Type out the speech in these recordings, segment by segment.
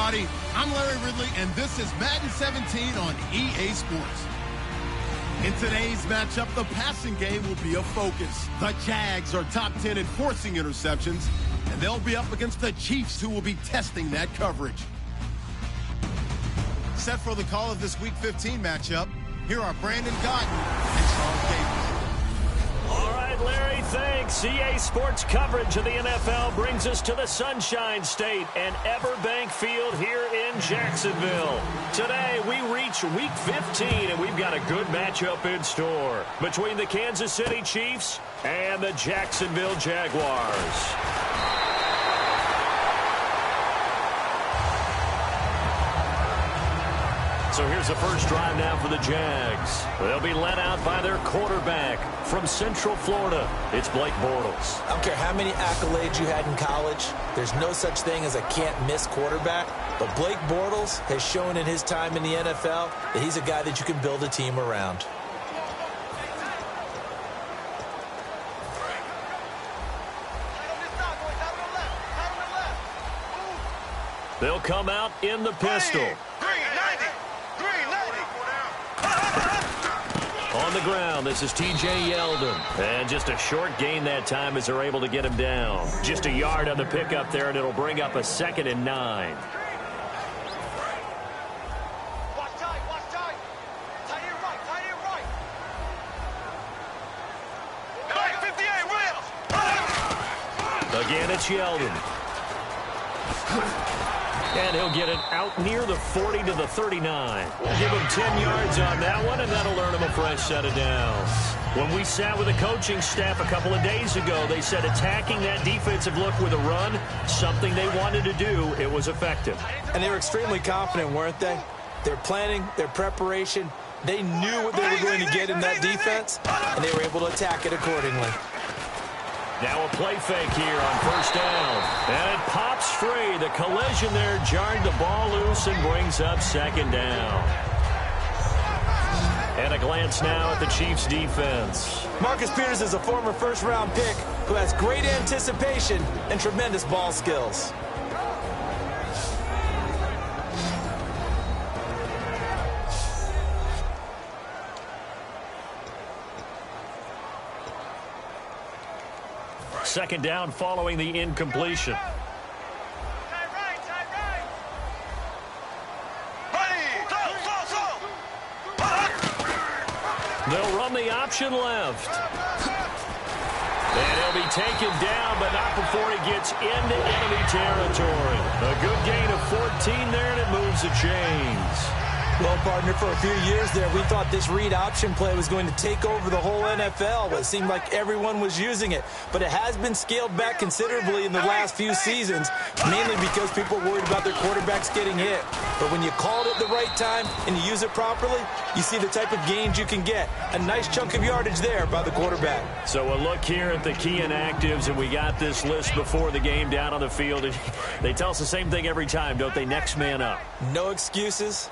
everybody. I'm Larry Ridley, and this is Madden 17 on EA Sports. In today's matchup, the passing game will be a focus. The Jags are top 10 in forcing interceptions, and they'll be up against the Chiefs, who will be testing that coverage. Set for the call of this Week 15 matchup, here are Brandon Godden and Charles Davis. All right, Larry, thanks. EA Sports coverage of the NFL brings us to the Sunshine State and Everbank Field here in Jacksonville. Today, we reach Week 15, and we've got a good matchup in store between the Kansas City Chiefs and the Jacksonville Jaguars. So here's the first drive now for the Jags. They'll be led out by their quarterback from Central Florida. It's Blake Bortles. I don't care how many accolades you had in college. There's no such thing as a can't-miss quarterback. But Blake Bortles has shown in his time in the NFL that he's a guy that you can build a team around. They'll come out in the pistol. On the ground, this is T.J. Yeldon. And just a short gain that time as they're able to get him down. Just a yard on the pickup there, and it'll bring up a 2nd and 9. Watch tight. Tie it right. Back 58, Williams. Again, it's Yeldon. And he'll get it out near the 40 to the 39. Give him 10 yards on that one, and that'll earn him a fresh set of downs. When we sat with the coaching staff a couple of days ago, they said attacking that defensive look with a run, something they wanted to do, it was effective. And they were extremely confident, weren't they? Their planning, their preparation, they knew what they were going to get in that defense, and they were able to attack it accordingly. Now a play fake here on first down. And it pops free. The collision there jarred the ball loose and brings up 2nd down. And a glance now at the Chiefs' defense. Marcus Peters is a former first-round pick who has great anticipation and tremendous ball skills. Second down following the incompletion. They'll run the option left. And he'll be taken down, but not before he gets into enemy territory. A good gain of 14 there, and it moves the chains. Well, partner, for a few years there, we thought this read option play was going to take over the whole NFL. It seemed like everyone was using it. But it has been scaled back considerably in the last few seasons, mainly because people are worried about their quarterbacks getting hit. But when you call it at the right time and you use it properly, you see the type of gains you can get. A nice chunk of yardage there by the quarterback. So a look here at the key inactives, and we got this list before the game down on the field. And they tell us the same thing every time, don't they? Next man up. No excuses.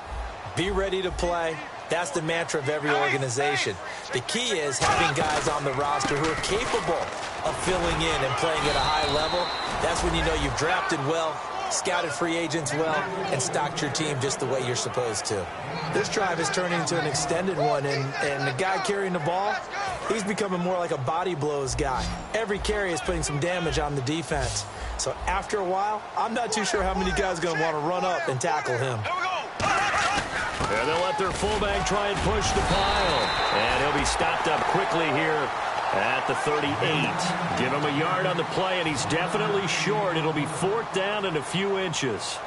Be ready to play. That's the mantra of every organization. The key is having guys on the roster who are capable of filling in and playing at a high level. That's when you know you've drafted well, scouted free agents well, and stocked your team just the way you're supposed to. This drive is turning into an extended one, and the guy carrying the ball, he's becoming more like a body blows guy. Every carry is putting some damage on the defense. So after a while, I'm not too sure how many guys are going to want to run up and tackle him. And they'll let their fullback try and push the pile. And he'll be stopped up quickly here at the 38. Give him a yard on the play, and he's definitely short. It'll be 4th down and a few inches.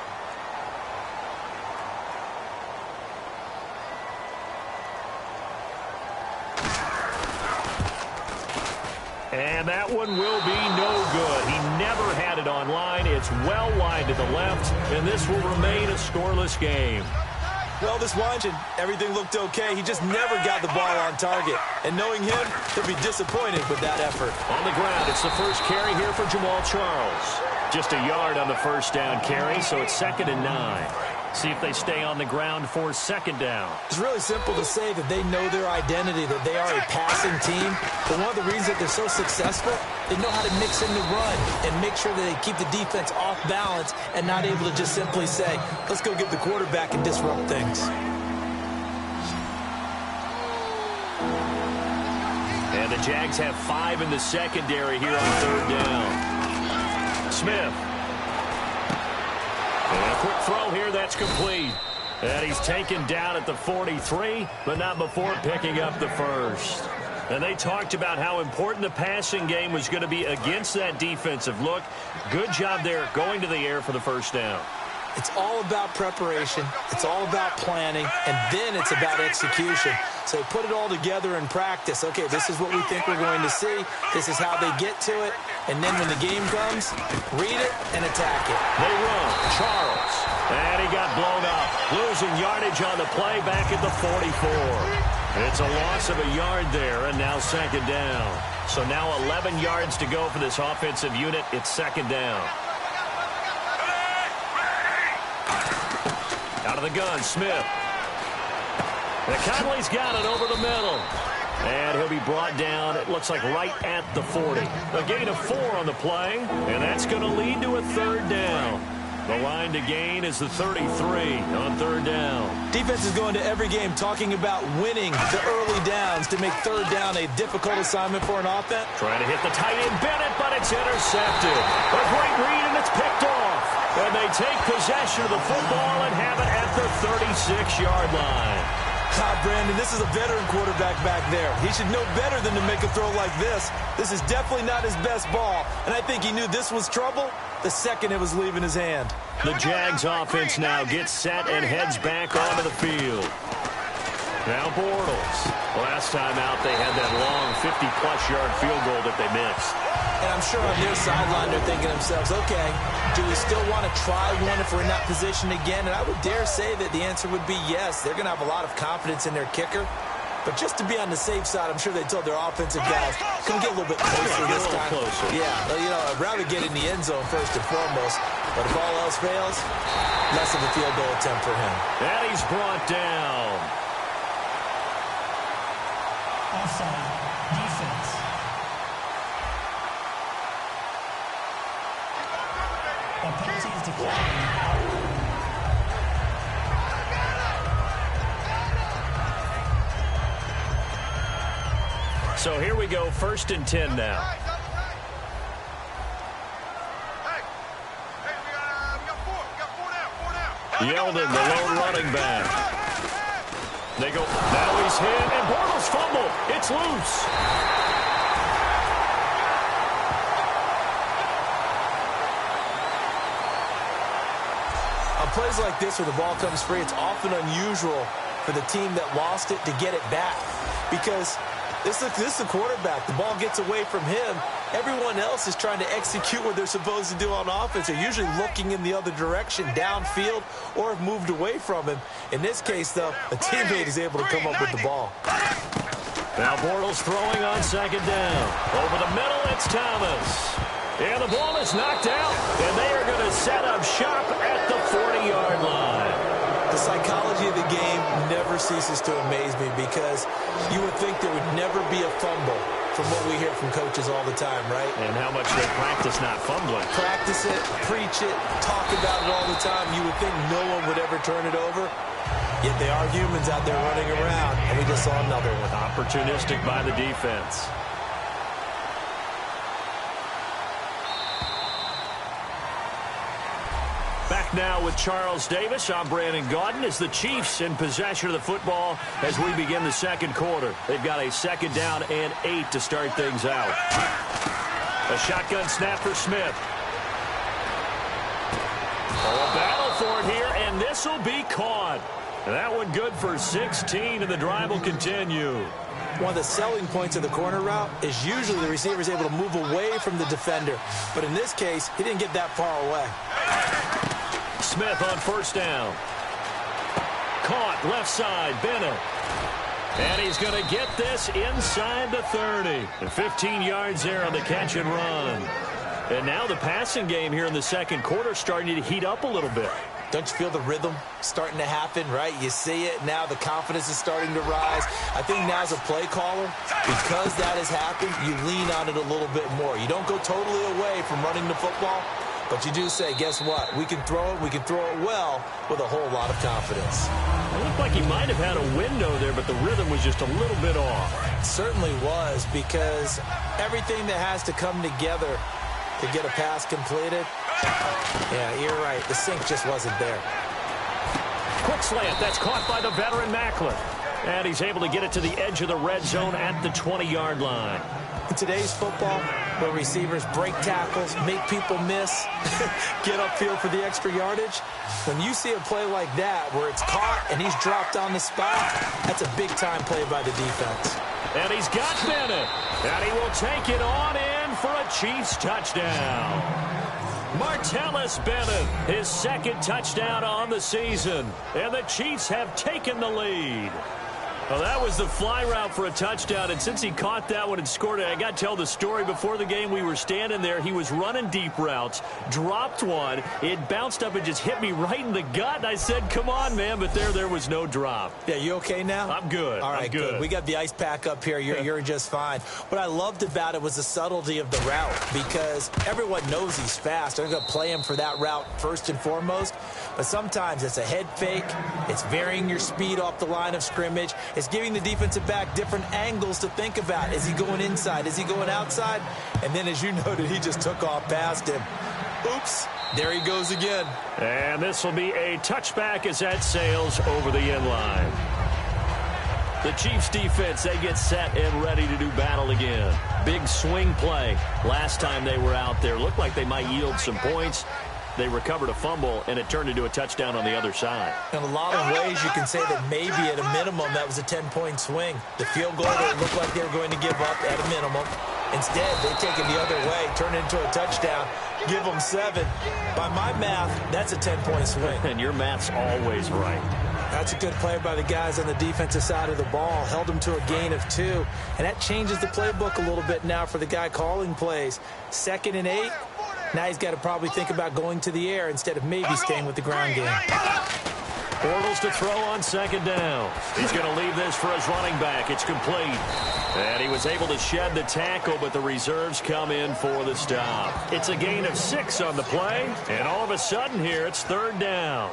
And that one will be no good. He never had it online. It's well wide to the left, and this will remain a scoreless game. Well, this Washington, everything looked okay. He just never got the ball on target. And knowing him, he'll be disappointed with that effort. On the ground, it's the first carry here for Jamal Charles. Just a yard on the first down carry, so it's 2nd and 9. See if they stay on the ground for second down. It's really simple to say that they know their identity, that they are a passing team. But one of the reasons that they're so successful, they know how to mix in the run and make sure that they keep the defense off balance and not able to just simply say, let's go get the quarterback and disrupt things. And the Jags have 5 in the secondary here on third down. Smith. And a quick throw here, that's complete. And he's taken down at the 43, but not before picking up the first. And they talked about how important the passing game was going to be against that defensive look. Good job there going to the air for the first down. It's all about preparation. It's all about planning. And then it's about execution. So put it all together in practice. Okay, this is what we think we're going to see. This is how they get to it. And then when the game comes, read it and attack it. They run. Charles. And he got blown up. Losing yardage on the play back at the 44. It's a loss of a yard there, and now second down. So now 11 yards to go for this offensive unit. It's second down. Out of the gun, Smith. And Conley's got it over the middle. And he'll be brought down, it looks like right at the 40. A gain of 4 on the play, and that's going to lead to a third down. The line to gain is the 33 on third down. Defense is going to every game talking about winning the early downs to make third down a difficult assignment for an offense. Trying to hit the tight end Bennett, but it's intercepted. A great read, and it's picked off. And they take possession of the football and have it at the 36-yard line. Brandon, this is a veteran quarterback back there. He should know better than to make a throw like this. This is definitely not his best ball, and I think he knew this was trouble the second it was leaving his hand. The Jags offense now gets set and heads back onto the field. Now Bortles. Last time out, they had that long 50-plus yard field goal that they missed. And I'm sure on their sideline they're thinking to themselves, okay, do we still want to try one if we're in that position again? And I would dare say that the answer would be yes. They're going to have a lot of confidence in their kicker. But just to be on the safe side, I'm sure they told their offensive guys, come get a little bit closer this time. Closer. Yeah, you know, I'd rather get in the end zone first and foremost. But if all else fails, less of a field goal attempt for him. And he's brought down. Offside, defense. A penalty is declared. So here we go, 1st and 10 now. Yeldon, the lone running back. They go, now he's hit, and Bortles fumble. It's loose. On plays like this where the ball comes free, it's often unusual for the team that lost it to get it back. Because this is the quarterback. The ball gets away from him. Everyone else is trying to execute what they're supposed to do on offense. They're usually looking in the other direction, downfield, or have moved away from him. In this case, though, a teammate is able to come up with the ball. Now Bortles throwing on second down. Over the middle, it's Thomas. And the ball is knocked out, and they are going to set up shop at the 40-yard line. The psychology of the game never ceases to amaze me because you would think there would never be a fumble from what we hear from coaches all the time, right? And how much they practice not fumbling. Practice it, preach it, talk about it all the time. You would think no one would ever turn it over. Yet they are humans out there running around, and we just saw another one. Opportunistic by the defense. Back now with Charles Davis. I'm Brandon Gaudin as the Chiefs in possession of the football as we begin the second quarter. They've got a second down and 8 to start things out. A shotgun snap for Smith. Oh, a battle for it here, and this will be caught. That one good for 16, and the drive will continue. One of the selling points of the corner route is usually the receiver is able to move away from the defender. But in this case, he didn't get that far away. Smith on first down. Caught left side, Bennett. And he's going to get this inside the 30. And 15 yards there on the catch and run. And now the passing game here in the second quarter starting to heat up a little bit. Don't you feel the rhythm starting to happen, right? You see it now. The confidence is starting to rise. I think now as a play caller, because that has happened, you lean on it a little bit more. You don't go totally away from running the football, but you do say, guess what? We can throw it. We can throw it well with a whole lot of confidence. It looked like he might have had a window there, but the rhythm was just a little bit off. It certainly was, because everything that has to come together to get a pass completed, yeah, you're right. The sink just wasn't there. Quick slant. That's caught by the veteran Macklin. And he's able to get it to the edge of the red zone at the 20-yard line. In today's football, where receivers break tackles, make people miss, get upfield for the extra yardage, when you see a play like that where it's caught and he's dropped on the spot, that's a big-time play by the defense. And he's got Bennett. And he will take it on in for a Chiefs touchdown. Martellus Bennett, his second touchdown on the season. And the Chiefs have taken the lead. Well, that was the fly route for a touchdown, and since he caught that one and scored it, I got to tell the story. Before the game, we were standing there. He was running deep routes, dropped one. It bounced up and just hit me right in the gut, and I said, come on, man, but there was no drop. Yeah, you okay now? I'm good. All right, I'm good. We got the ice pack up here. You're just fine. What I loved about it was the subtlety of the route, because everyone knows he's fast. They're going to play him for that route first and foremost, but sometimes it's a head fake. It's varying your speed off the line of scrimmage. It's giving the defensive back different angles to think about. Is he going inside? Is he going outside? And then, as you noted, he just took off past him. Oops, there he goes again. And this will be a touchback as that sails over the end line. The Chiefs defense, they get set and ready to do battle again. Big swing play last time they were out there. Looked like they might yield some points. They recovered a fumble, and it turned into a touchdown on the other side. In a lot of ways, you can say that maybe at a minimum that was a 10-point swing. The field goal, they looked like they were going to give up at a minimum. Instead, they take it the other way, turn it into a touchdown, give them 7. By my math, that's a 10-point swing. And your math's always right. That's a good play by the guys on the defensive side of the ball. Held them to a gain of 2. And that changes the playbook a little bit now for the guy calling plays. 2nd and 8. Now he's got to probably think about going to the air instead of maybe staying with the ground game. Bortles to throw on second down. He's going to leave this for his running back. It's complete. And he was able to shed the tackle, but the reserves come in for the stop. It's a gain of 6 on the play, and all of a sudden here it's 3rd down.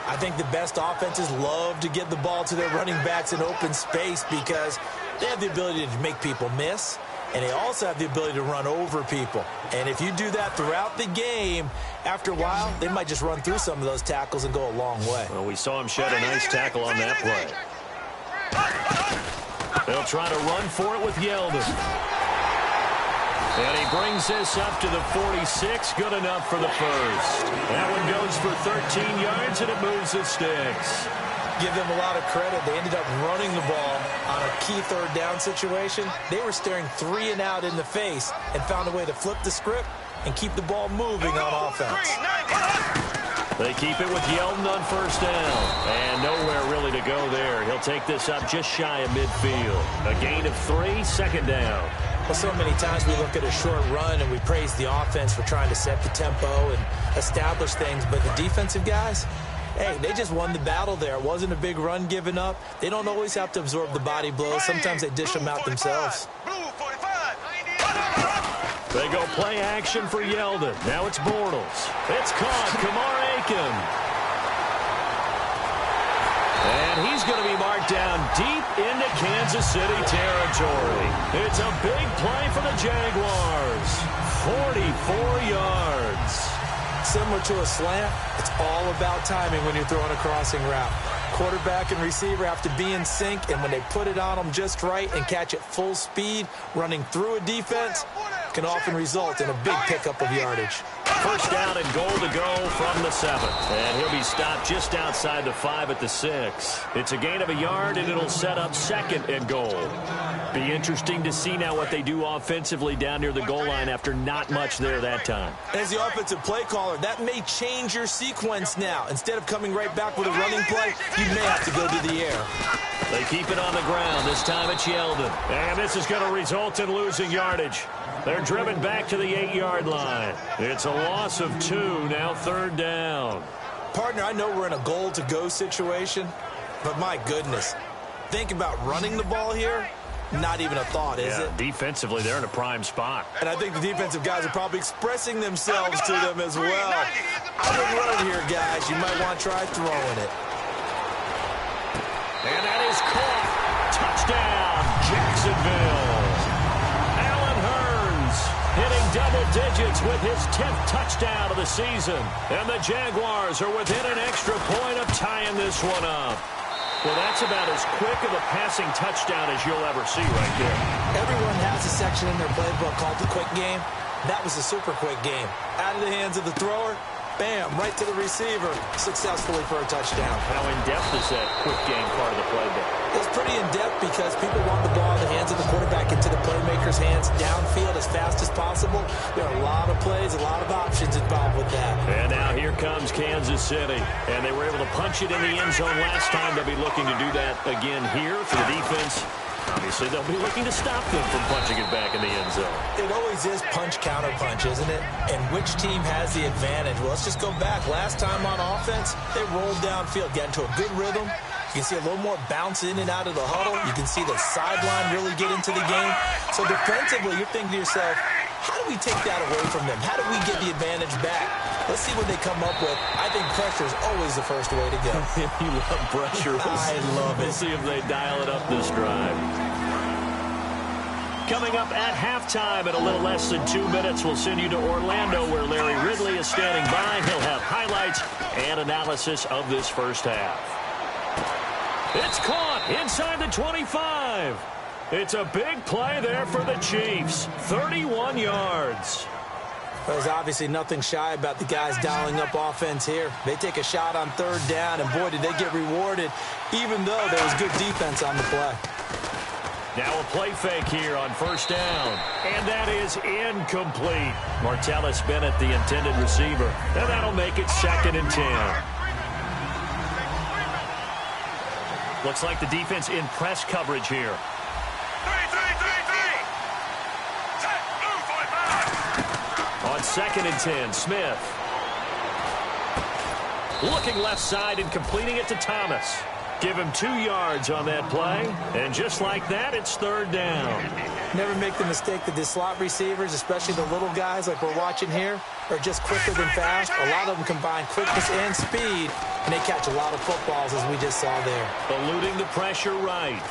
I think the best offenses love to get the ball to their running backs in open space because they have the ability to make people miss. And they also have the ability to run over people. And if you do that throughout the game, after a while, they might just run through some of those tackles and go a long way. Well, we saw him shed a nice tackle on that play. They'll try to run for it with Yeldon. And he brings this up to the 46. Good enough for the first. That one goes for 13 yards, and it moves the sticks. Give them a lot of credit. They ended up running the ball on a key 3rd down situation. They were staring 3 and out in the face and found a way to flip the script and keep the ball moving on offense. They keep it with Yeldon on 1st down. And nowhere really to go there. He'll take this up just shy of midfield. A gain of 3, 2nd down. Well, so many times we look at a short run and we praise the offense for trying to set the tempo and establish things. But the defensive guys, hey, they just won the battle there. It wasn't a big run given up. They don't always have to absorb the body blows. Sometimes they dish them out themselves. They go play action for Yeldon. Now it's Bortles. It's caught. Kamar Aiken. And he's going to be marked down deep into Kansas City territory. It's a big play for the Jaguars. 44 yards. Similar to a slant, it's all about timing when you're throwing a crossing route. Quarterback and receiver have to be in sync, and when they put it on them just right and catch it full speed, running through a defense can often result in a big pickup of yardage. 1st down and goal to go from the 7. And he'll be stopped just outside the 5 at the 6. It's a gain of a yard, and it'll set up 2nd and goal. Be interesting to see now what they do offensively down near the goal line after not much there that time. As the offensive play caller, that may change your sequence now. Instead of coming right back with a running play, you may have to go to the air. They keep it on the ground. This time it's Yeldon. And this is going to result in losing yardage. They're driven back to the 8-yard line. It's a loss of 2, now 3rd down. Partner, I know we're in a goal-to-go situation, but my goodness, think about running the ball here. Not even a thought, is it? Defensively, they're in a prime spot. And I think the defensive guys are probably expressing themselves to them as well. I wouldn't run here, guys. You might want to try throwing it. And that is caught. Touchdown, Jacksonville. Allen Hurns hitting double digits with his 10th touchdown of the season. And the Jaguars are within an extra point of tying this one up. Well, that's about as quick of a passing touchdown as you'll ever see right there. Everyone has a section in their playbook called the quick game. That was a super quick game. Out of the hands of the thrower, bam, right to the receiver, successfully for a touchdown. How in-depth is that quick game part of the playbook? It's pretty in-depth because people want the ball in the hands of the quarterback into the playmaker's hands downfield as fast as possible. There are a lot of plays, a lot of options involved with that. And now here comes Kansas City. And they were able to punch it in the end zone last time. They'll be looking to do that again here for the defense. Obviously, they'll be looking to stop them from punching it back in the end zone. It always is punch-counter-punch, isn't it? And which team has the advantage? Well, let's just go back. Last time on offense, they rolled downfield, got into a good rhythm. You can see a little more bounce in and out of the huddle. You can see the sideline really get into the game. So defensively, you're thinking to yourself, how do we take that away from them? How do we get the advantage back? Let's see what they come up with. I think pressure is always the first way to go. You love pressure. I love it. We'll see if they dial it up this drive. Coming up at halftime in a little less than 2 minutes, we'll send you to Orlando where Larry Ridley is standing by. He'll have highlights and analysis of this first half. It's caught inside the 25. It's a big play there for the Chiefs. 31 yards. There's obviously nothing shy about the guys dialing up offense here. They take a shot on third down, and boy, did they get rewarded, even though there was good defense on the play. Now a play fake here on first down. And that is incomplete. Martellus Bennett, the intended receiver. And that'll make it 2nd and 10. Looks like the defense in press coverage here. On 2nd and 10, Smith. Looking left side and completing it to Thomas. Give him 2 yards on that play. And just like that, it's 3rd down. Never make the mistake that the slot receivers, especially the little guys like we're watching here, are just quicker than fast. A lot of them combine quickness and speed, and they catch a lot of footballs, as we just saw there. Eluding the pressure right.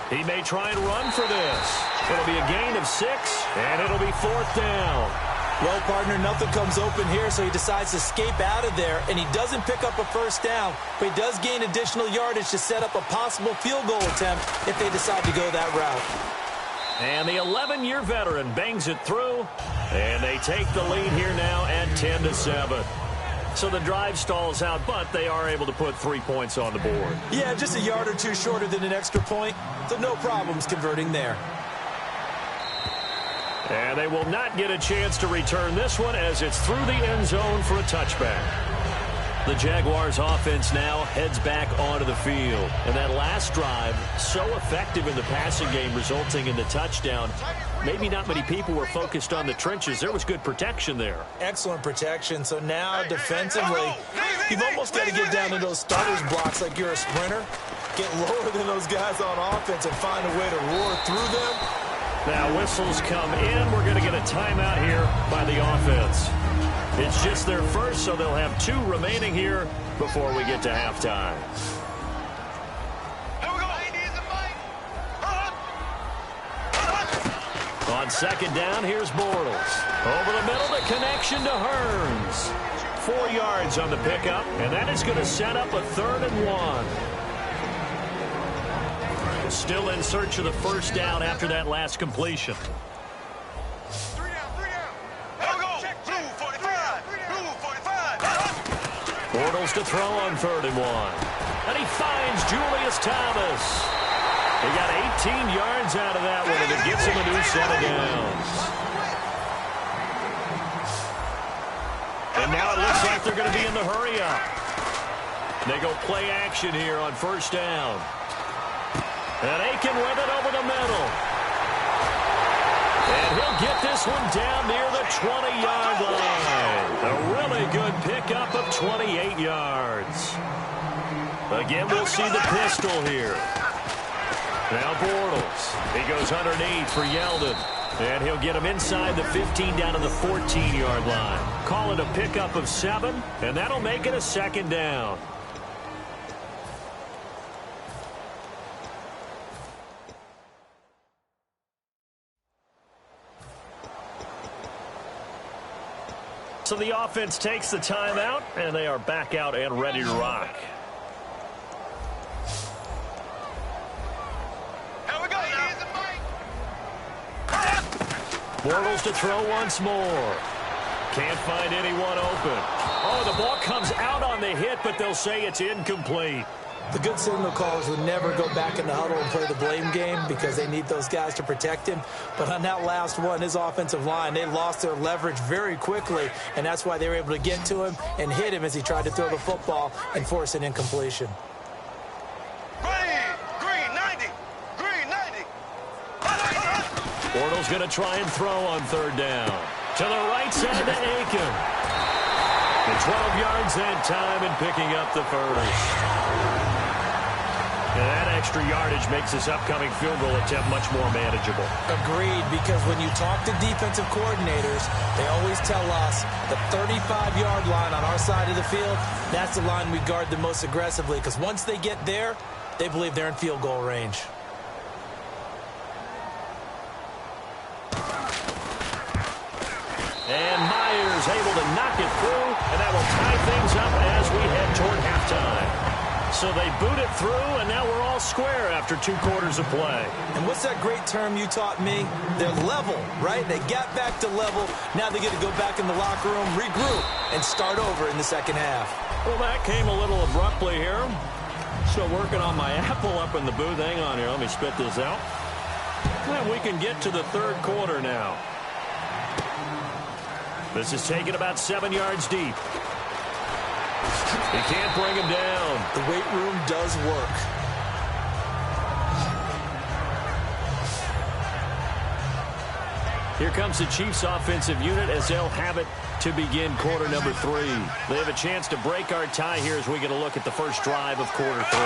He may try and run for this. It'll be a gain of 6, and it'll be 4th down. Well, partner, nothing comes open here, so he decides to escape out of there, and he doesn't pick up a first down, but he does gain additional yardage to set up a possible field goal attempt if they decide to go that route. And the 11-year veteran bangs it through, and they take the lead here now at 10-7. So the drive stalls out, but they are able to put 3 points on the board. Yeah, just a yard or two shorter than an extra point, so no problems converting there. And they will not get a chance to return this one as it's through the end zone for a touchback. The Jaguars offense now heads back onto the field. And that last drive, so effective in the passing game, resulting in the touchdown. Maybe not many people were focused on the trenches. There was good protection there. Excellent protection. So now defensively, you've almost got to get down to those starters blocks like you're a sprinter. Get lower than those guys on offense and find a way to roar through them. Now whistles come in. We're going to get a timeout here by the offense. It's just their first, so they'll have 2 remaining here before we get to halftime. On 2nd down, here's Bortles. Over the middle, the connection to Hurns. 4 yards on the pickup, and that is going to set up a 3rd and 1. Still in search of the first down after that last completion. Bortles to throw on 3rd and 1. And he finds Julius Thomas. He got 18 yards out of that one, and it gives him a new set of downs. And now it looks like they're going to be in the hurry-up. They go play action here on first down. And Aiken with it over the middle. And he'll get this one down near the 20-yard line. A really good pickup of 28 yards. Again, we'll see the pistol here. Now Bortles. He goes underneath for Yeldon. And he'll get him inside the 15 down to the 14-yard line. Call it a pickup of 7, and that'll make it a 2nd down. So the offense takes the timeout, and they are back out and ready to rock. Bortles to throw once more. Can't find anyone open. Oh, the ball comes out on the hit, but they'll say it's incomplete. The good signal callers would never go back in the huddle and play the blame game because they need those guys to protect him. But on that last one, his offensive line, they lost their leverage very quickly, and that's why they were able to get to him and hit him as he tried to throw the football and force an incompletion. Bortles going to try and throw on 3rd down. To the right side to Aiken. And 12 yards that time and picking up the first. And that extra yardage makes this upcoming field goal attempt much more manageable. Agreed, because when you talk to defensive coordinators, they always tell us the 35-yard line on our side of the field, that's the line we guard the most aggressively, because once they get there, they believe they're in field goal range. And Myers able to knock it through, and that will tie things up as we head toward halftime. So they boot it through, and now we're all square after 2 quarters of play. And what's that great term you taught me? They're level, right? They got back to level. Now they get to go back in the locker room, regroup, and start over in the second half. Well, that came a little abruptly here. Still working on my apple up in the booth. Hang on here. Let me spit this out. And we can get to the 3rd quarter now. This is taken about 7 yards deep. He can't bring him down. The weight room does work. Here comes the Chiefs offensive unit as they'll have it to begin quarter number 3. They have a chance to break our tie here as we get a look at the first drive of quarter 3.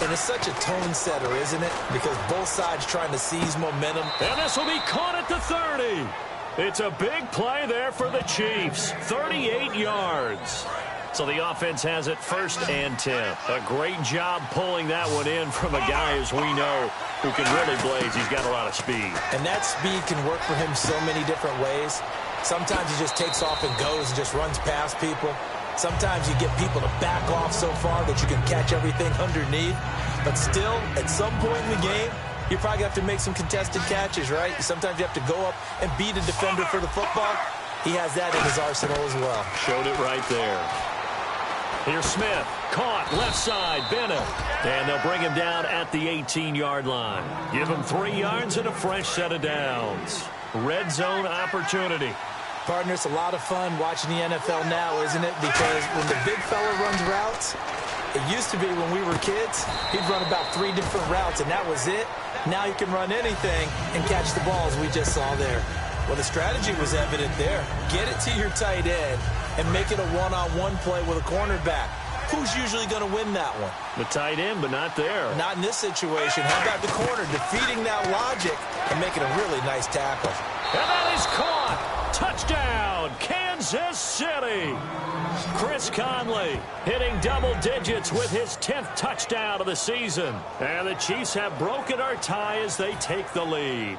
And it's such a tone setter, isn't it? Because both sides trying to seize momentum. And this will be caught at the 30. It's a big play there for the Chiefs. 38 yards. So the offense has it 1st and 10. A great job pulling that one in from a guy, as we know, who can really blaze. He's got a lot of speed. And that speed can work for him so many different ways. Sometimes he just takes off and goes and just runs past people. Sometimes you get people to back off so far that you can catch everything underneath. But still, at some point in the game, you probably have to make some contested catches, right? Sometimes you have to go up and beat a defender for the football. He has that in his arsenal as well. Showed it right there. Here's Smith. Caught. Left side. Bennett. And they'll bring him down at the 18-yard line. Give him 3 yards and a fresh set of downs. Red zone opportunity. Partner, it's a lot of fun watching the NFL now, isn't it? Because when the big fella runs routes, it used to be when we were kids, he'd run about 3 different routes, and that was it. Now you can run anything and catch the ball, as we just saw there. Well, the strategy was evident there. Get it to your tight end and make it a one-on-one play with a cornerback. Who's usually going to win that one? The tight end, but not there. Not in this situation. How about the corner defeating that logic and making a really nice tackle? And that is caught. Touchdown, Kansas City. Chris Conley hitting double digits with his 10th touchdown of the season. And the Chiefs have broken our tie as they take the lead.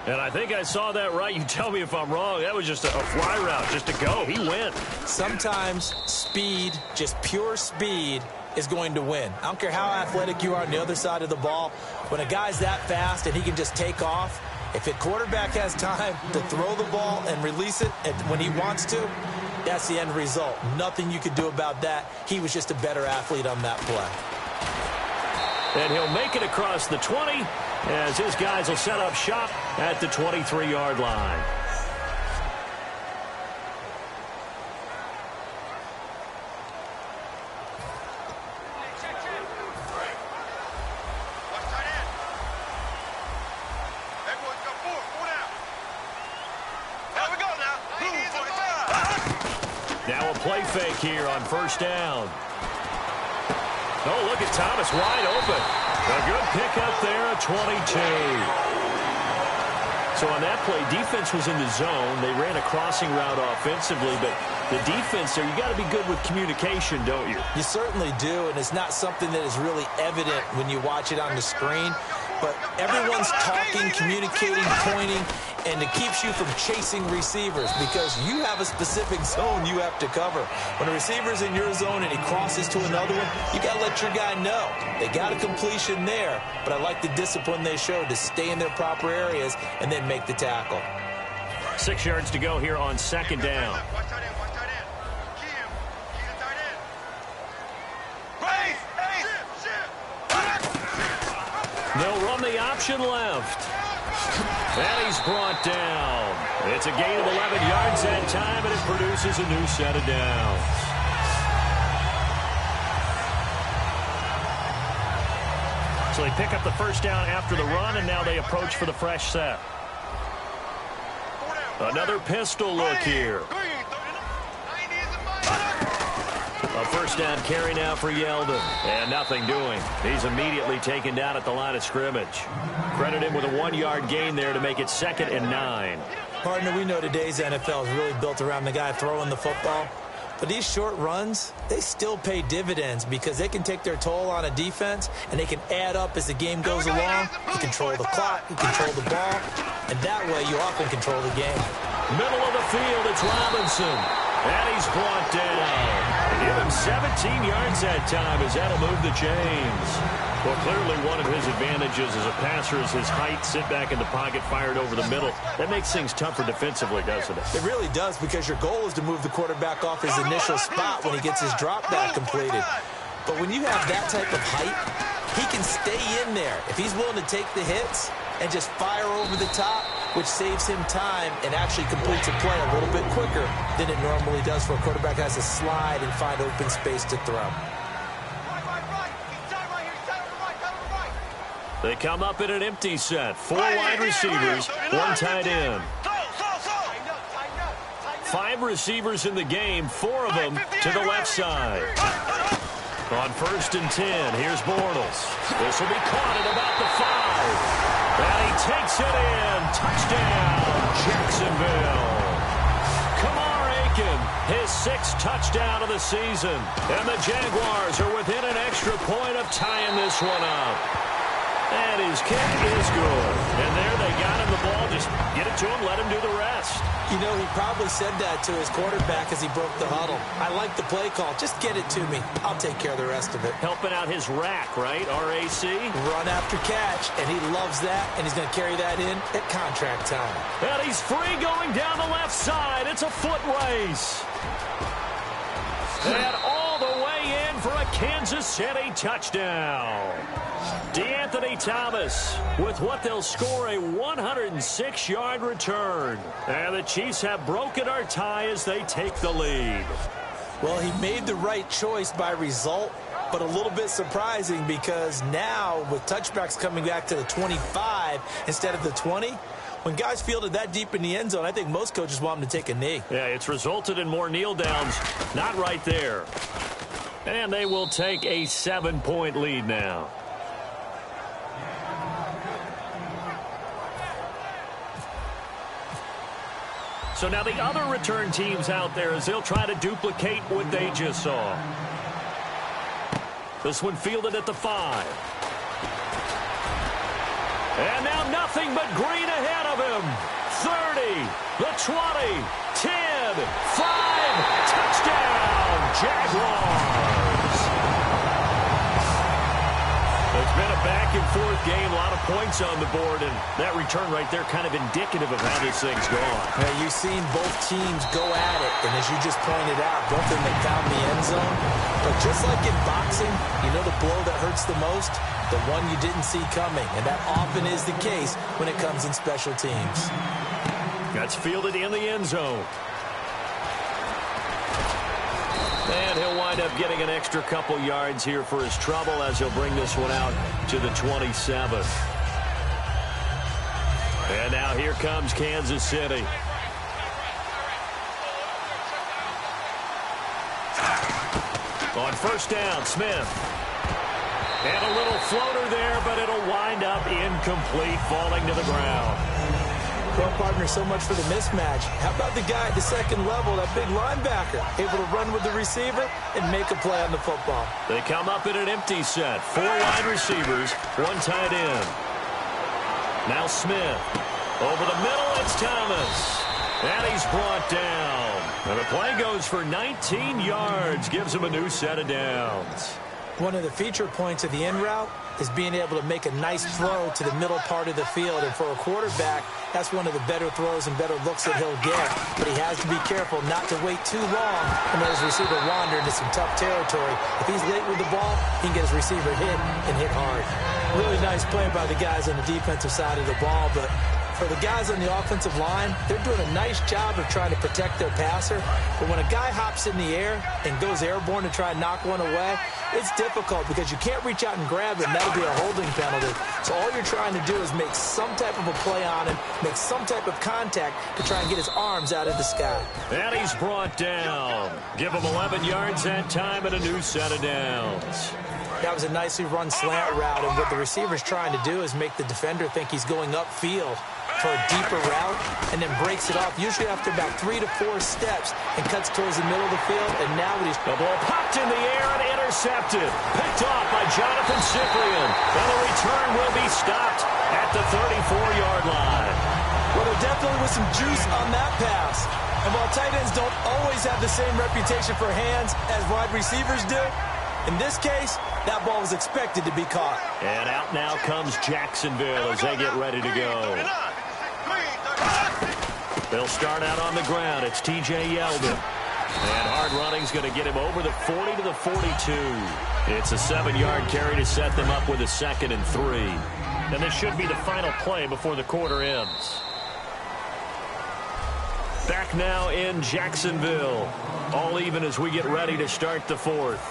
And I think I saw that right. You tell me if I'm wrong. That was just a fly route, just to go. He went. Sometimes speed, just pure speed, is going to win. I don't care how athletic you are on the other side of the ball. When a guy's that fast and he can just take off, if a quarterback has time to throw the ball and release it when he wants to, that's the end result. Nothing you could do about that. He was just a better athlete on that play. And he'll make it across the 20 as his guys will set up shop at the 23-yard line. Now a play fake here on first down. Oh, look at Thomas wide open. A good pickup there at 22. So on that play, defense was in the zone. They ran a crossing route offensively, but the defense there, you got to be good with communication, don't you? You certainly do, and it's not something that is really evident when you watch it on the screen. But everyone's talking, communicating, pointing, and it keeps you from chasing receivers because you have a specific zone you have to cover. When a receiver's in your zone and he crosses to another one, you got to let your guy know. They got a completion there, but I like the discipline they showed to stay in their proper areas and then make the tackle. 6 yards to go here on second down. They'll run the option left. And he's brought down. It's a gain of 11 yards that time, and it produces a new set of downs. So they pick up the first down after the run, and now they approach for the fresh set. Another pistol look here. A first down carry now for Yeldon. And nothing doing. He's immediately taken down at the line of scrimmage. Credit him with a 1-yard gain there to make it 2nd and 9. Partner, we know today's NFL is really built around the guy throwing the football. But these short runs, they still pay dividends because they can take their toll on a defense and they can add up as the game goes along. You control the clock, you control the ball, and that way you often control the game. Middle of the field, it's Robinson. And he's brought down. Give him 17 yards that time as that'll move the chains. Well, clearly one of his advantages as a passer is his height, sit back in the pocket, fired over the middle. That makes things tougher defensively, doesn't it? It really does because your goal is to move the quarterback off his initial spot when he gets his drop back completed. But when you have that type of height, he can stay in there. If he's willing to take the hits and just fire over the top, which saves him time and actually completes a play a little bit quicker than it normally does for a quarterback has to slide and find open space to throw. They come up in an empty set. 4 wide receivers, 1 tight end. 5 receivers in the game, 4 of them to the left side. On 1st and 10, here's Bortles. This will be caught at about the 5. And he takes it in. Touchdown, Jacksonville. Kamar Aiken, his 6th touchdown of the season. And the Jaguars are within an extra point of tying this one up. And his kick is good. And there they got him the ball. Just get it to him, let him do the rest. You know, he probably said that to his quarterback as he broke the huddle. I like the play call. Just get it to me. I'll take care of the rest of it. Helping out his rack, right? R-A-C? Run after catch, and he loves that, and he's going to carry that in at contract time. And he's free going down the left side. It's a foot race. And all the way in for a Kansas City touchdown. DeAnthony Thomas with what they'll score a 106-yard return. And the Chiefs have broken our tie as they take the lead. Well, he made the right choice by result, but a little bit surprising because now with touchbacks coming back to the 25 instead of the 20, when guys fielded that deep in the end zone, I think most coaches want them to take a knee. Yeah, it's resulted in more kneel downs. Not right there. And they will take a 7-point lead now. So now the other return teams out there as they'll try to duplicate what they just saw. This one fielded at the 5. And now nothing but green ahead of him. 30, the 20, 10, 5, touchdown, Jaguars. It's been a back-and-forth game, a lot of points on the board, and that return right there kind of indicative of how this thing's gone. Now, you've seen both teams go at it, and as you just pointed out, both of them they found the end zone. But just like in boxing, you know the blow that hurts the most? The one you didn't see coming, and that often is the case when it comes in special teams. That's fielded in the end zone. And he'll wind up getting an extra couple yards here for his trouble as he'll bring this one out to the 27. And now here comes Kansas City. first down. Smith. And a little floater there, but it'll wind up incomplete, falling to the ground. Well, partner, so much for the mismatch. How about the guy at the second level, that big linebacker, able to run with the receiver and make a play on the football? They come up in an empty set. 4 wide receivers, 1 tight end. Now Smith. Over the middle, it's Thomas. And he's brought down. And the play goes for 19 yards, gives him a new set of downs. One of the feature points of the in route is being able to make a nice throw to the middle part of the field. And for a quarterback, that's one of the better throws and better looks that he'll get. But he has to be careful not to wait too long and let his receiver wander into some tough territory. If he's late with the ball, he can get his receiver hit and hit hard. Really nice play by the guys on the defensive side of the ball, but for the guys on the offensive line, they're doing a nice job of trying to protect their passer. But when a guy hops in the air and goes airborne to try and knock one away, it's difficult because you can't reach out and grab it, and that'll be a holding penalty. So all you're trying to do is make some type of a play on him, make some type of contact to try and get his arms out of the sky. And he's brought down. Give him 11 yards that time and a new set of downs. That was a nicely run slant route, and what the receiver's trying to do is make the defender think he's going upfield for a deeper route, and then breaks it off, usually after about 3 to 4 steps, and cuts towards the middle of the field. And now he's... The ball popped in the air and intercepted. Picked off by Jonathan Cyprien. And the return will be stopped at the 34-yard line. Well, there definitely was some juice on that pass. And while tight ends don't always have the same reputation for hands as wide receivers do, in this case, that ball was expected to be caught. And out now comes Jacksonville as they get ready to go. They'll start out on the ground. It's T.J. Yeldon. And hard running's going to get him over the 40 to the 42. It's a 7-yard carry to set them up with a 2nd and 3. And this should be the final play before the quarter ends. Back now in Jacksonville. All even as we get ready to start the 4th.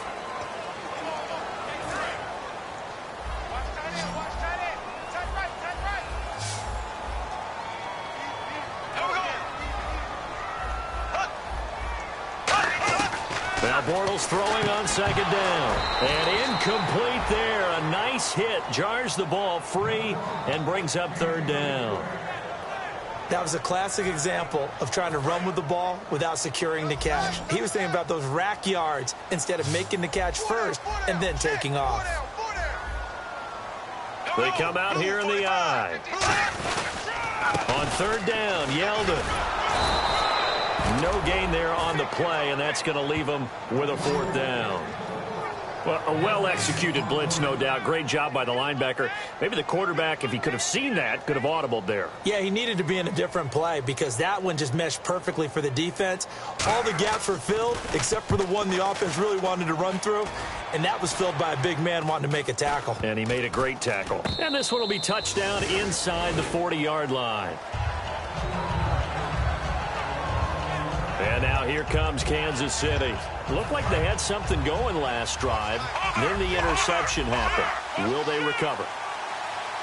Now Bortles throwing on 2nd down. And incomplete there. A nice hit. Jars the ball free and brings up 3rd down. That was a classic example of trying to run with the ball without securing the catch. He was thinking about those rack yards instead of making the catch first and then taking off. They come out here in the eye. On 3rd down, Yeldon. No gain there on the play, and that's going to leave them with a 4th down. Well, a well-executed blitz, no doubt. Great job by the linebacker. Maybe the quarterback, if he could have seen that, could have audibled there. Yeah, he needed to be in a different play because that one just meshed perfectly for the defense. All the gaps were filled except for the one the offense really wanted to run through, and that was filled by a big man wanting to make a tackle. And he made a great tackle. And this one will be touchdown inside the 40-yard line. And now here comes Kansas City. Looked like they had something going last drive. Then the interception happened. Will they recover?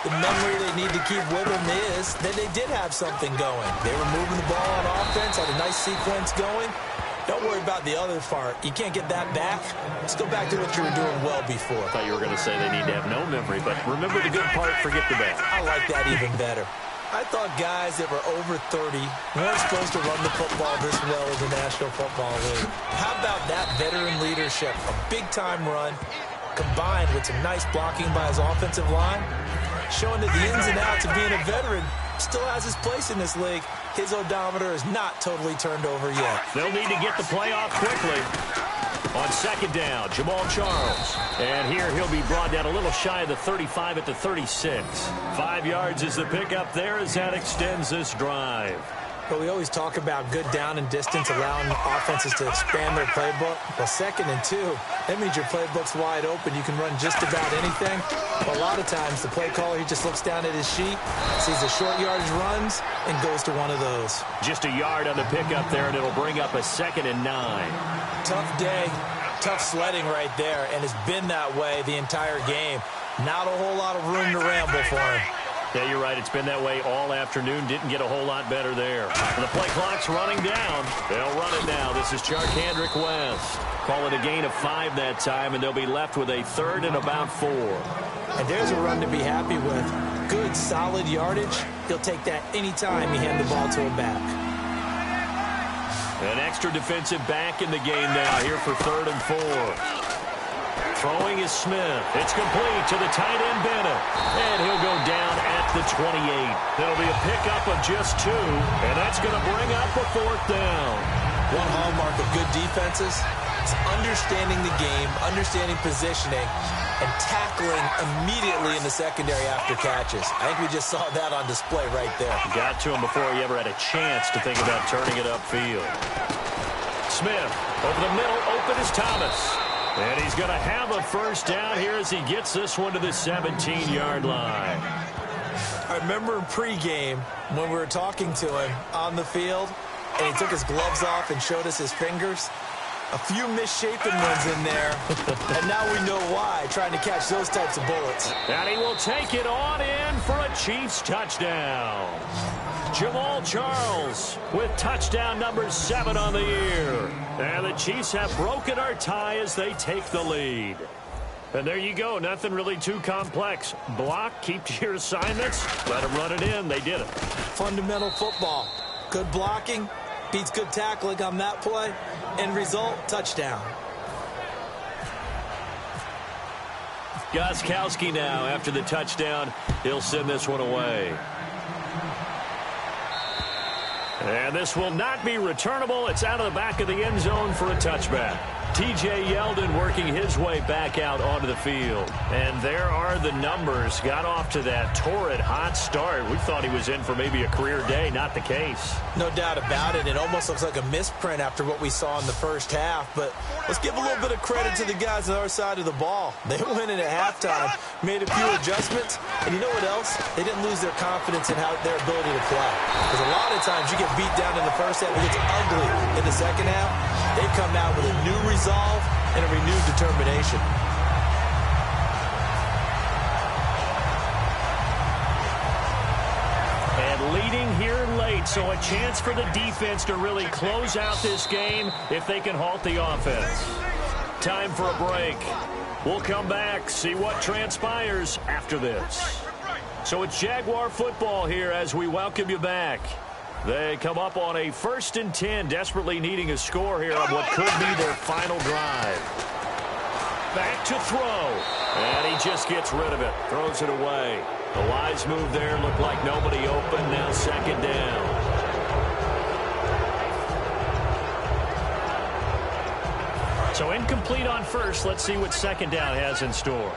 The memory they need to keep with them is that they did have something going. They were moving the ball on offense, had a nice sequence going. Don't worry about the other part. You can't get that back. Let's go back to what you were doing well before. I thought you were going to say they need to have no memory, but remember the good part, forget the bad. I like that even better. I thought guys that were over 30 weren't supposed to run the football this well in the National Football League. How about that veteran leadership? A big-time run combined with some nice blocking by his offensive line, showing that the ins and outs of being a veteran still has his place in this league. His odometer is not totally turned over yet. They'll need to get the play off quickly. On 2nd down, Jamal Charles. And here he'll be brought down a little shy of the 35 at the 36. 5 yards is the pickup there as that extends this drive. But we always talk about good down and distance, allowing offenses to expand their playbook. Well, 2nd and 2, that means your playbook's wide open. You can run just about anything. But a lot of times, the play caller, he just looks down at his sheet, sees the short yardage runs, and goes to one of those. Just a yard on the pickup there, and it'll bring up a 2nd and 9. Tough day, tough sledding right there, and it's been that way the entire game. Not a whole lot of room to ramble for him. Yeah, you're right. It's been that way all afternoon. Didn't get a whole lot better there. The play clock's running down. They'll run it now. This is Charkandrick West. Call it a gain of 5 that time, and they'll be left with a 3rd and about 4. And there's a run to be happy with. Good, solid yardage. He'll take that anytime you hand the ball to him back. An extra defensive back in the game now here for 3rd and 4. Throwing is Smith. It's complete to the tight end, Bennett. And he'll go down at the 28. That'll be a pickup of just 2, and that's going to bring up a 4th down. One hallmark of good defenses is understanding the game, understanding positioning, and tackling immediately in the secondary after catches. I think we just saw that on display right there. Got to him before he ever had a chance to think about turning it upfield. Smith over the middle, open is Thomas. And he's going to have a 1st down here as he gets this one to the 17-yard line. I remember in pregame when we were talking to him on the field, and he took his gloves off and showed us his fingers. A few misshapen ones in there, and now we know why, trying to catch those types of bullets. And he will take it on in for a Chiefs touchdown. Jamal Charles with touchdown number 7 on the year. And the Chiefs have broken our tie as they take the lead. And there you go. Nothing really too complex. Block, keep to your assignments, let them run it in. They did it. Fundamental football. Good blocking beats good tackling on that play. End result, touchdown. Gostkowski now after the touchdown. He'll send this one away. And this will not be returnable. It's out of the back of the end zone for a touchback. T.J. Yeldon working his way back out onto the field. And there are the numbers. Got off to that torrid hot start. We thought he was in for maybe a career day. Not the case. No doubt about it. It almost looks like a misprint after what we saw in the first half. But let's give a little bit of credit to the guys on our side of the ball. They went in at halftime, made a few adjustments. And you know what else? They didn't lose their confidence in their ability to play. Because a lot of times you get beat down in the first half, it gets ugly in the second half. They come out with a new resolve and a renewed determination. And leading here late, so a chance for the defense to really close out this game if they can halt the offense. Time for a break. We'll come back, see what transpires after this. So it's Jaguar football here as we welcome you back. They come up on a 1st and 10, desperately needing a score here on what could be their final drive. Back to throw. And he just gets rid of it. Throws it away. A wise move there. Looked like nobody open. Now 2nd down. So incomplete on 1st. Let's see what 2nd down has in store.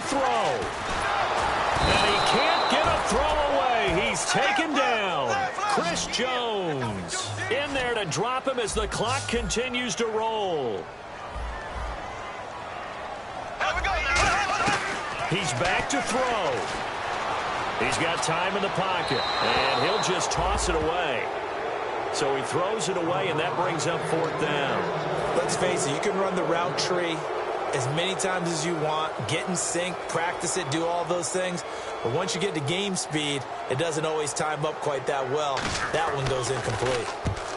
Throw. And he can't get a throw away. He's taken down. Chris Jones in there to drop him as the clock continues to roll. He's back to throw. He's got time in the pocket, and he'll just toss it away. So he throws it away, and that brings up 4th down. Let's face it, you can run the route tree as many times as you want, get in sync, practice it, do all those things. But once you get to game speed, it doesn't always time up quite that well. That one goes incomplete.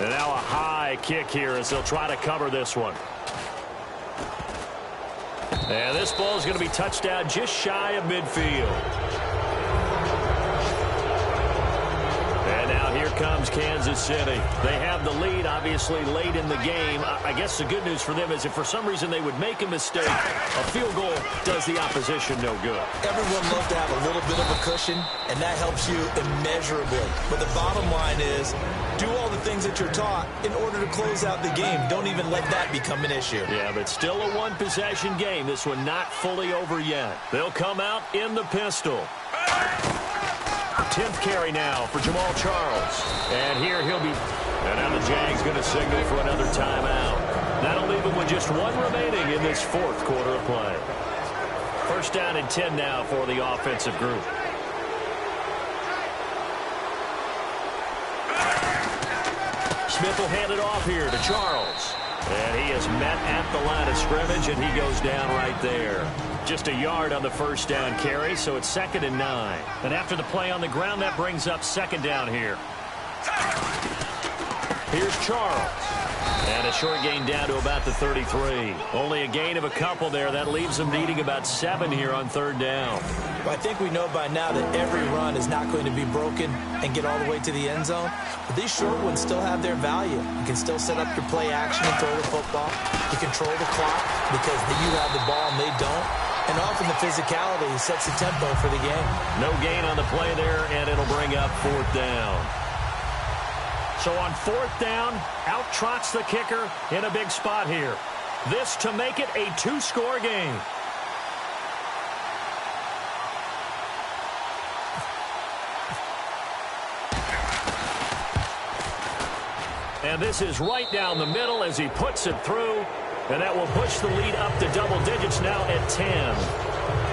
And now a high kick here as they'll try to cover this one. And this ball is going to be touchdown just shy of midfield. And now here comes Kansas City. They have the lead, obviously, late in the game. I guess the good news for them is if for some reason they would make a mistake, a field goal does the opposition no good. Everyone loves to have a little bit of a cushion, and that helps you immeasurably. But the bottom line is, do all the things that you're taught in order to close out the game. Don't even let that become an issue. Yeah, but still a one-possession game. This one not fully over yet. They'll come out in the pistol. 10th carry now for Jamal Charles. And here he'll be. And now the Jags going to signal for another timeout. That'll leave him with just 1 remaining in this 4th quarter of play. 1st down and 10 now for the offensive group. Smith will hand it off here to Charles. And he is met at the line of scrimmage, and he goes down right there. Just a yard on the first down carry, so it's 2nd and 9. And after the play on the ground, that brings up 2nd down here. Here's Charles. And a short gain down to about the 33. Only a gain of a couple there. That leaves them needing about 7 here on 3rd down. Well, I think we know by now that every run is not going to be broken and get all the way to the end zone. But these short ones still have their value. You can still set up your play action and throw the football. You control the clock because you have the ball and they don't. And often the physicality sets the tempo for the game. No gain on the play there, and it'll bring up 4th down. So on 4th down, out trots the kicker in a big spot here. This to make it a 2-score game. And this is right down the middle as he puts it through. And that will push the lead up to double digits now at 10.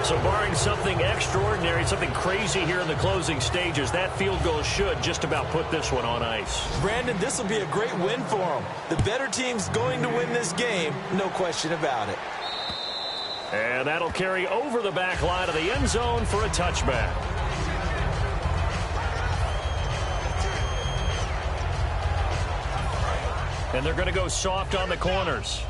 So barring something extraordinary, something crazy here in the closing stages, that field goal should just about put this one on ice. Brandon, this will be a great win for them. The better team's going to win this game, no question about it. And that'll carry over the back line of the end zone for a touchback. And they're going to go soft on the corners.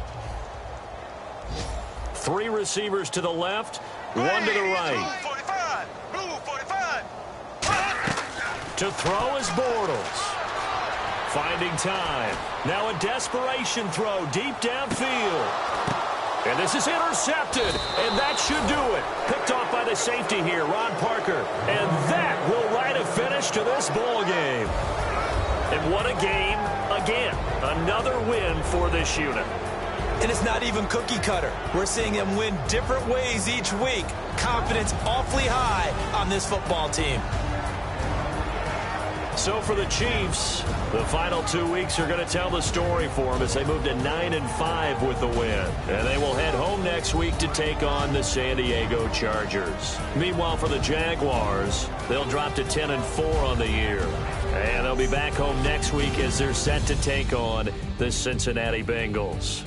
3 receivers to the left, 1 to the right. Blue 45. To throw is Bortles. Finding time. Now a desperation throw deep downfield. And this is intercepted. And that should do it. Picked off by the safety here, Ron Parker. And that will write a finish to this ball game. And what a game again. Another win for this unit. And it's not even cookie cutter. We're seeing them win different ways each week. Confidence awfully high on this football team. So for the Chiefs, the final 2 weeks are going to tell the story for them as they move to 9-5 with the win. And they will head home next week to take on the San Diego Chargers. Meanwhile, for the Jaguars, they'll drop to 10-4 on the year. And they'll be back home next week as they're set to take on the Cincinnati Bengals.